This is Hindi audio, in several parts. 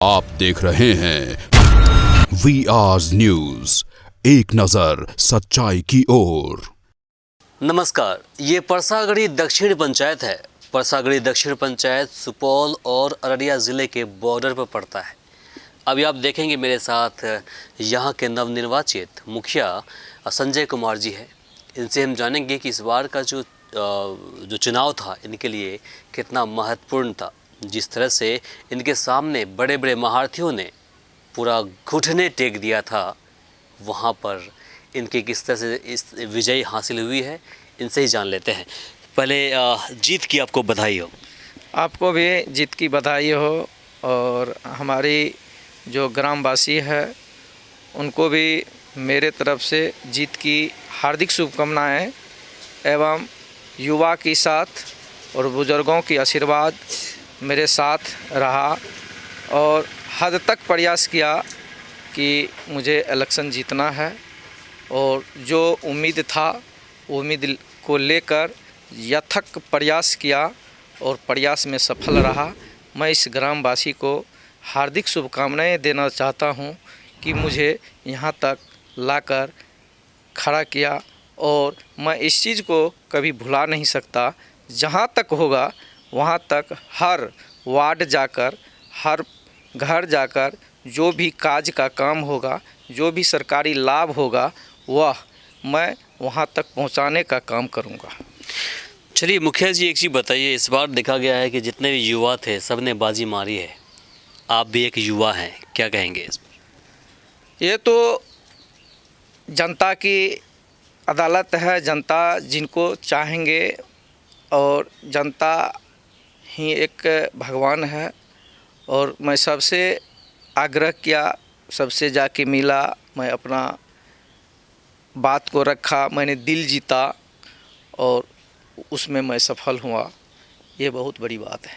आप देख रहे हैं VR न्यूज, एक नजर सच्चाई की ओर। नमस्कार, ये परसागढ़ी दक्षिण पंचायत है। परसागढ़ी दक्षिण पंचायत सुपौल और अररिया ज़िले के बॉर्डर पर पड़ता है। अभी आप देखेंगे मेरे साथ यहाँ के नवनिर्वाचित मुखिया संजय कुमार जी हैं। इनसे हम जानेंगे कि इस बार का जो चुनाव था इनके लिए कितना महत्वपूर्ण था। जिस तरह से इनके सामने बड़े बड़े महारथियों ने पूरा घुटने टेक दिया था, वहाँ पर इनकी किस तरह से इस विजय हासिल हुई है, इनसे ही जान लेते हैं। पहले जीत की आपको बधाई हो। आपको भी जीत की बधाई हो और हमारी जो ग्रामवासी है उनको भी मेरे तरफ से जीत की हार्दिक शुभकामनाएं एवं युवा के साथ और बुज़ुर्गों की आशीर्वाद मेरे साथ रहा और हद तक प्रयास किया कि मुझे इलेक्शन जीतना है और जो उम्मीद था उम्मीद को लेकर यथक प्रयास किया और प्रयास में सफल रहा। मैं इस ग्रामवासी को हार्दिक शुभकामनाएं देना चाहता हूं कि मुझे यहां तक लाकर खड़ा किया और मैं इस चीज़ को कभी भुला नहीं सकता। जहां तक होगा वहां तक हर वार्ड जाकर, हर घर जाकर जो भी काज का काम होगा, जो भी सरकारी लाभ होगा, वह मैं वहां तक पहुंचाने का काम करूंगा। चलिए मुखिया जी, एक चीज़ बताइए, इस बार देखा गया है कि जितने भी युवा थे सब ने बाजी मारी है। आप भी एक युवा हैं, क्या कहेंगे इस पर? ये तो जनता की अदालत है। जनता जिनको चाहेंगे और जनता ही एक भगवान है और मैं सबसे आग्रह किया, सबसे जाके मिला, मैं अपना बात को रखा, मैंने दिल जीता और उसमें मैं सफल हुआ। ये बहुत बड़ी बात है।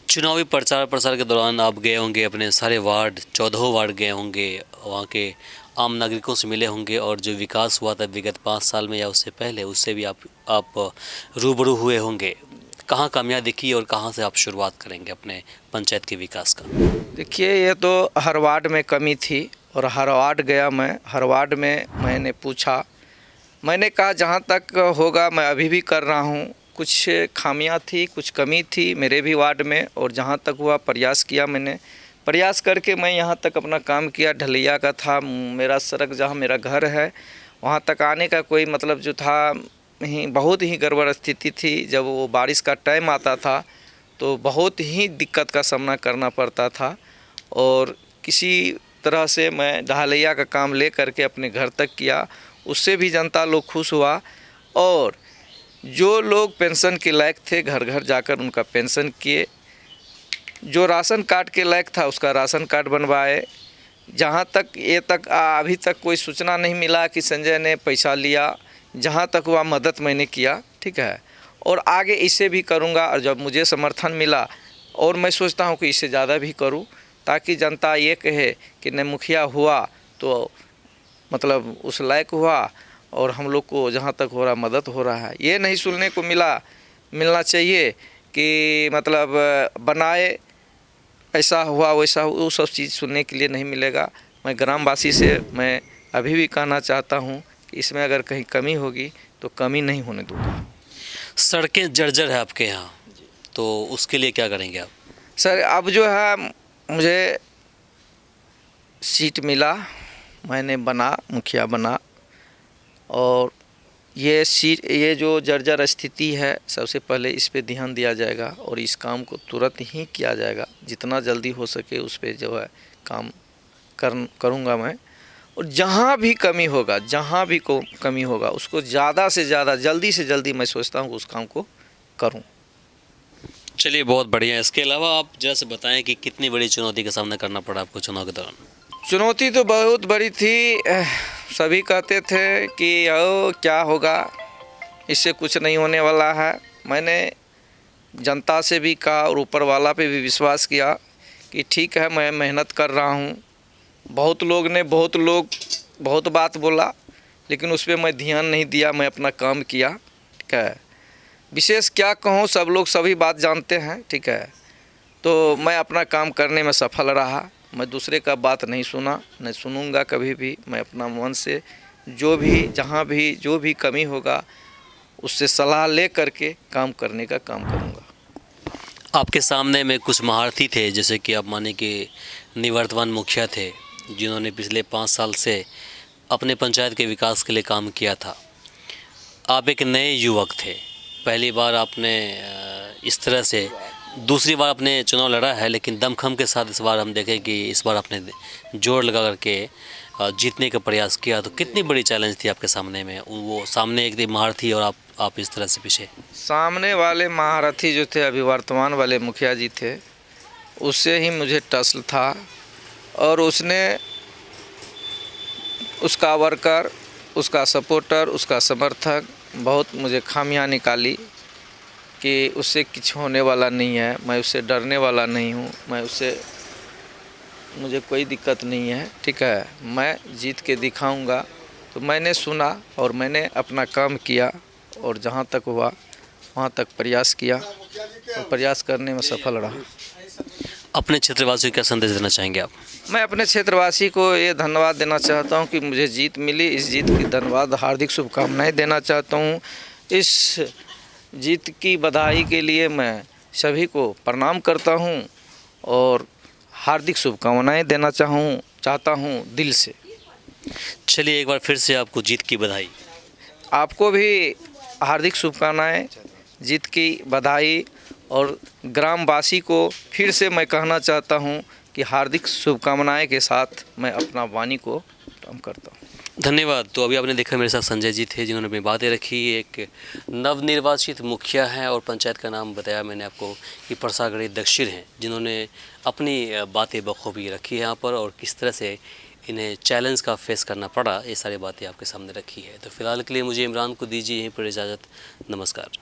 चुनावी प्रचार प्रसार के दौरान आप गए होंगे अपने सारे वार्ड, 14 वार्ड गए होंगे, वहाँ के आम नागरिकों से मिले होंगे और जो विकास हुआ था विगत 5 साल में या उससे पहले, उससे भी आप रूबरू हुए होंगे। कहाँ कमियाँ दिखी और कहाँ से आप शुरुआत करेंगे अपने पंचायत के विकास का? देखिए, ये तो हर वार्ड में कमी थी और हर वार्ड गया मैं, हर वार्ड में मैंने पूछा, मैंने कहा जहाँ तक होगा मैं अभी भी कर रहा हूँ। कुछ खामियां थी, कुछ कमी थी मेरे भी वार्ड में और जहाँ तक हुआ प्रयास किया मैंने। प्रयास करके मैं यहाँ तक अपना काम किया। ढलैया का था मेरा सड़क, जहाँ मेरा घर है वहाँ तक आने का कोई मतलब जो था ही बहुत ही गड़बड़ स्थिति थी। जब वो बारिश का टाइम आता था तो बहुत ही दिक्कत का सामना करना पड़ता था और किसी तरह से मैं ढलैया का काम ले करके अपने घर तक किया। उससे भी जनता लोग खुश हुआ और जो लोग पेंशन के लायक थे घर घर जाकर उनका पेंशन किए। जो राशन कार्ड के लायक था उसका राशन कार्ड बनवाए। जहाँ तक ये तक अभी तक कोई सूचना नहीं मिला कि संजय ने पैसा लिया। जहाँ तक हुआ मदद मैंने किया, ठीक है, और आगे इससे भी करूँगा। और जब मुझे समर्थन मिला और मैं सोचता हूँ कि इससे ज़्यादा भी करूँ ताकि जनता ये कहे कि नहीं मुखिया हुआ तो मतलब उस लायक हुआ और हम लोग को जहाँ तक हो रहा मदद हो रहा है। ये नहीं सुनने को मिलना चाहिए कि मतलब बनाए ऐसा हुआ वैसा, वो सब चीज़ सुनने के लिए नहीं मिलेगा। मैं ग्रामवासी से मैं अभी भी कहना चाहता हूँ कि इसमें अगर कहीं कमी होगी तो कमी नहीं होने दूँगा। सड़कें जर्जर है आपके यहाँ, तो उसके लिए क्या करेंगे आप? सर, अब जो है मुझे सीट मिला, मैंने मुखिया बना और ये जो जर्जर स्थिति है सबसे पहले इस पे ध्यान दिया जाएगा और इस काम को तुरंत ही किया जाएगा। जितना जल्दी हो सके उस पे जो है काम करूँगा मैं। और जहाँ भी कमी होगा उसको ज़्यादा से ज़्यादा जल्दी से जल्दी मैं सोचता हूँ उस काम को करूँ। चलिए, बहुत बढ़िया। इसके अलावा आप जैसे बताएं कि कितनी बड़ी चुनौती का सामना करना पड़ा आपको चुनाव के दौरान? चुनौती तो बहुत बड़ी थी। सभी कहते थे कि ओ क्या होगा, इससे कुछ नहीं होने वाला है। मैंने जनता से भी कहा और ऊपर वाला पे भी विश्वास किया कि ठीक है, मैं मेहनत कर रहा हूँ। बहुत लोग बहुत बात बोला लेकिन उस पर मैं ध्यान नहीं दिया, मैं अपना काम किया, ठीक है। विशेष क्या कहूँ, सब लोग सभी बात जानते हैं, ठीक है। तो मैं अपना काम करने में सफल रहा। मैं दूसरे का बात नहीं सुना, नहीं सुनूंगा कभी भी। मैं अपना मन से जो भी जहाँ भी जो भी कमी होगा उससे सलाह ले करके काम करने का काम करूँगा। आपके सामने में कुछ महारथी थे, जैसे कि आप माने कि निवर्तमान मुखिया थे, जिन्होंने पिछले 5 साल से अपने पंचायत के विकास के लिए काम किया था। आप एक नए युवक थे, पहली बार आपने इस तरह से दूसरी बार आपने चुनाव लड़ा है, लेकिन दमखम के साथ इस बार हम देखें कि इस बार आपने जोर लगा करके जीतने का प्रयास किया। तो कितनी बड़ी चैलेंज थी आपके सामने में? वो सामने एक महारथी और आप इस तरह से पीछे। सामने वाले महारथी जो थे, अभी वर्तमान वाले मुखिया जी थे, उससे ही मुझे टसल था। और उसने, उसका वर्कर, उसका सपोर्टर, उसका समर्थक बहुत मुझे खामियां निकाली कि उससे कुछ होने वाला नहीं है, मैं उससे डरने वाला नहीं हूँ, मैं उससे, मुझे कोई दिक्कत नहीं है, ठीक है, मैं जीत के दिखाऊंगा। तो मैंने सुना और मैंने अपना काम किया और जहाँ तक हुआ वहाँ तक प्रयास किया और प्रयास करने में सफल रहा। अपने क्षेत्रवासियों को क्या संदेश देना चाहेंगे आप? मैं अपने क्षेत्रवासी को ये धन्यवाद देना चाहता हूँ कि मुझे जीत मिली। इस जीत की धन्यवाद, हार्दिक शुभकामनाएं देना चाहता हूँ। इस जीत की बधाई के लिए मैं सभी को प्रणाम करता हूँ और हार्दिक शुभकामनाएं देना चाहता हूँ दिल से। चलिए एक बार फिर से आपको जीत की बधाई। आपको भी हार्दिक शुभकामनाएं, जीत की बधाई। और ग्रामवासी को फिर से मैं कहना चाहता हूं कि हार्दिक शुभकामनाएं के साथ मैं अपना वाणी को खत्म करता हूं। धन्यवाद। तो अभी आपने देखा मेरे साथ संजय जी थे, जिन्होंने अपनी बातें रखी। एक नवनिर्वाचित मुखिया हैं और पंचायत का नाम बताया मैंने आपको कि परसागढ़ी दक्षिण हैं, जिन्होंने अपनी बातें बखूबी रखी है यहाँ पर और किस तरह से इन्हें चैलेंज का फेस करना पड़ा, ये सारी बातें आपके सामने रखी है। तो फिलहाल के लिए मुझे इमरान को दीजिए यहीं पर इजाज़त। नमस्कार।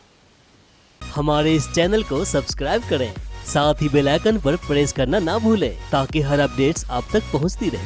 हमारे इस चैनल को सब्सक्राइब करें, साथ ही बेल आइकन पर प्रेस करना ना भूलें ताकि हर अपडेट्स आप तक पहुंचती रहे।